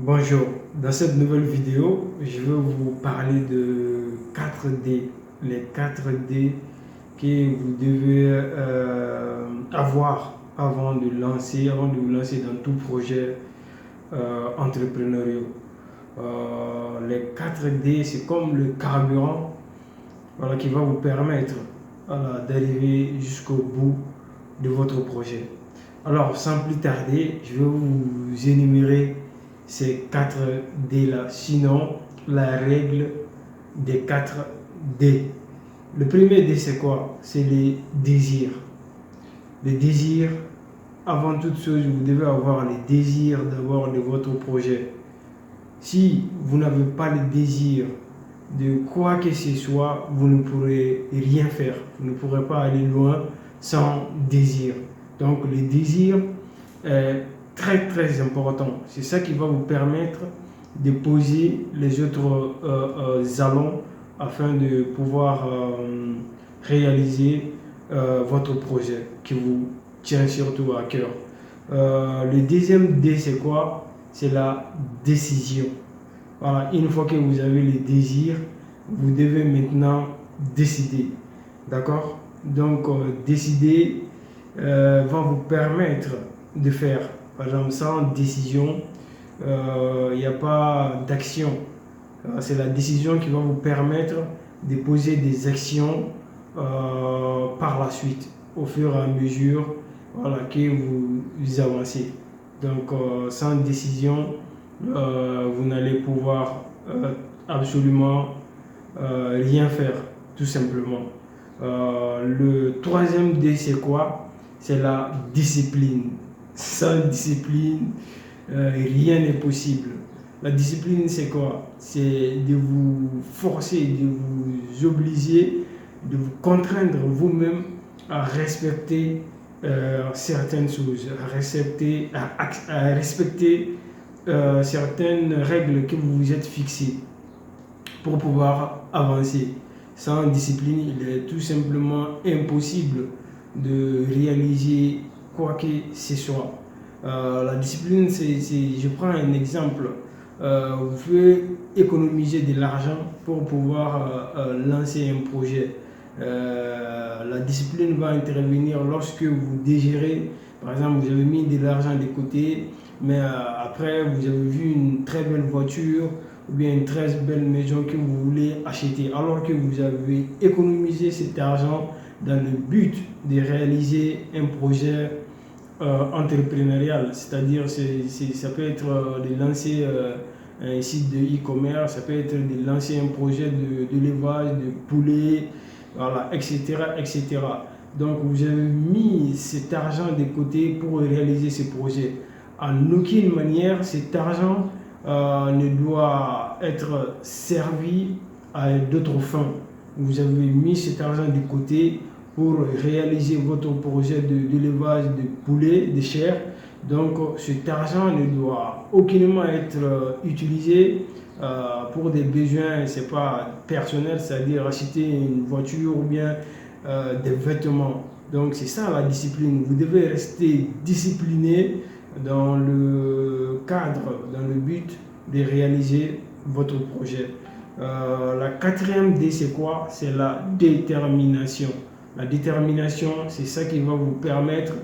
Bonjour, dans cette nouvelle vidéo, je vais vous parler de 4D, les 4D que vous devez avoir avant de vous lancer dans tout projet entrepreneurial. Les 4D, c'est comme le carburant, voilà, qui va vous permettre, voilà, d'arriver jusqu'au bout de votre projet. Alors, sans plus tarder, je vais vous énumérer ces 4 D là. Sinon, la règle des 4 D. Le premier D, c'est quoi? C'est les désirs. Les désirs, avant toute chose, vous devez avoir les désirs d'abord de votre projet. Si vous n'avez pas le désir de quoi que ce soit, vous ne pourrez rien faire. Vous ne pourrez pas aller loin sans désir. Donc, le désir est très très important. C'est ça qui va vous permettre de poser les autres jalons afin de pouvoir réaliser votre projet qui vous tient surtout à cœur. Le deuxième D, c'est quoi? C'est la décision. Voilà, une fois que vous avez les désirs, vous devez maintenant décider. D'accord? Donc, décider va vous permettre de faire. Par exemple, sans décision, il n'y a pas d'action. C'est la décision qui va vous permettre de poser des actions par la suite, au fur et à mesure, voilà, que vous avancez. Donc, sans décision, vous n'allez pouvoir absolument rien faire, tout simplement. Le troisième D, c'est quoi? C'est la discipline. Sans discipline, rien n'est possible. La discipline, c'est quoi? C'est de vous forcer, de vous obliger, de vous contraindre vous-même à respecter certaines choses, à respecter certaines règles que vous vous êtes fixées pour pouvoir avancer. Sans discipline, il est tout simplement impossible de réaliser quoi que ce soit. La discipline, je prends un exemple. Vous pouvez économiser de l'argent pour pouvoir lancer un projet. La discipline va intervenir lorsque vous désirez, par exemple, vous avez mis de l'argent de côté, mais après vous avez vu une très belle voiture ou bien une très belle maison que vous voulez acheter, alors que vous avez économisé cet argent dans le but de réaliser un projet entrepreneurial, c'est-à-dire ça peut être de lancer un site de e-commerce, ça peut être de lancer un projet d'élevage de poulets, voilà, etc., etc. Donc vous avez mis cet argent de côté pour réaliser ce projet. En aucune manière, cet argent ne doit être servi à d'autres fins. Vous avez mis cet argent de côté pour réaliser votre projet d'élevage de poulets, de chair. Donc cet argent ne doit aucunement être utilisé pour des besoins, c'est pas personnel, c'est-à-dire acheter une voiture ou bien des vêtements. Donc c'est ça la discipline. Vous devez rester discipliné dans le cadre, dans le but de réaliser votre projet. La quatrième D, c'est quoi? C'est la détermination. La détermination, c'est ça qui va vous permettre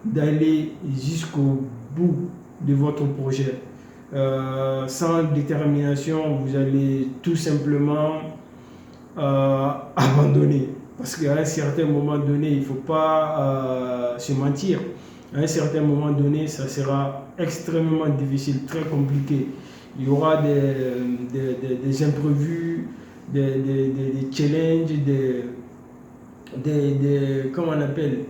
d'aller jusqu'au bout de votre projet. Sans détermination, vous allez tout simplement abandonner. Parce qu'à un certain moment donné, il ne faut pas se mentir. À un certain moment donné, ça sera extrêmement difficile, très compliqué. Il y aura des imprévus, des challenges, comment on appelle,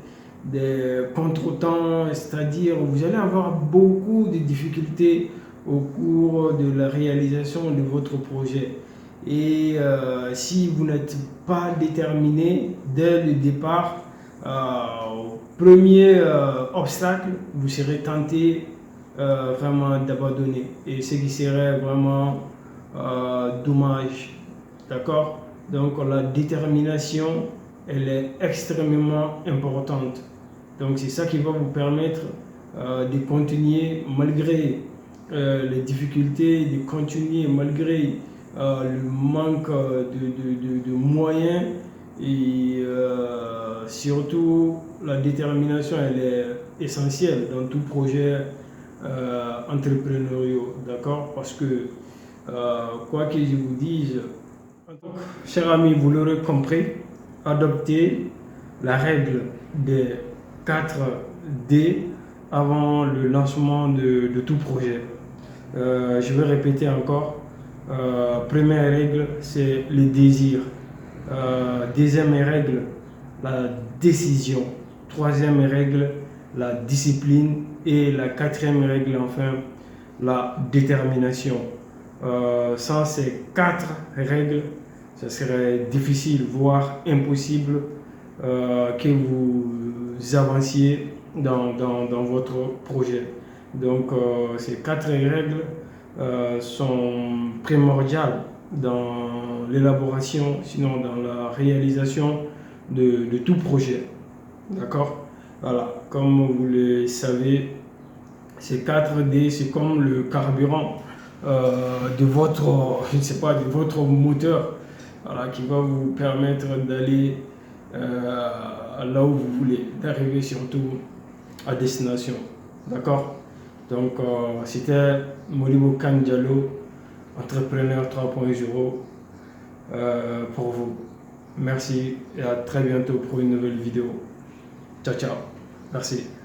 des contretemps, c'est-à-dire vous allez avoir beaucoup de difficultés au cours de la réalisation de votre projet. Et si vous n'êtes pas déterminé dès le départ, au premier obstacle, vous serez tenté vraiment d'abandonner. Et ce qui serait vraiment dommage. D'accord? Donc la détermination, elle est extrêmement importante. Donc c'est ça qui va vous permettre de continuer malgré les difficultés de continuer malgré le manque de moyens et surtout la détermination, elle est essentielle dans tout projet entrepreneurial, d'accord? Parce que quoi que je vous dise, donc, chers amis, vous l'aurez compris, adoptez la règle des 4 D avant le lancement de tout projet. Je vais répéter encore. Première règle, c'est le désir. Deuxième règle, la décision. Troisième règle, la discipline. Et la quatrième règle, enfin, la détermination. Sans ces 4 règles, ce serait difficile, voire impossible que vous avanciez dans votre projet. Donc, ces 4 règles sont primordiales dans l'élaboration, sinon dans la réalisation de tout projet. D'accord? Voilà, comme vous le savez, ces 4 D, c'est comme le carburant de votre, je ne sais pas, de votre moteur, voilà, qui va vous permettre d'aller là où vous voulez, d'arriver surtout à destination. D'accord? Donc, c'était Modibo Kandjalo, entrepreneur 3.0 pour vous. Merci et à très bientôt pour une nouvelle vidéo. Ciao, ciao. Merci.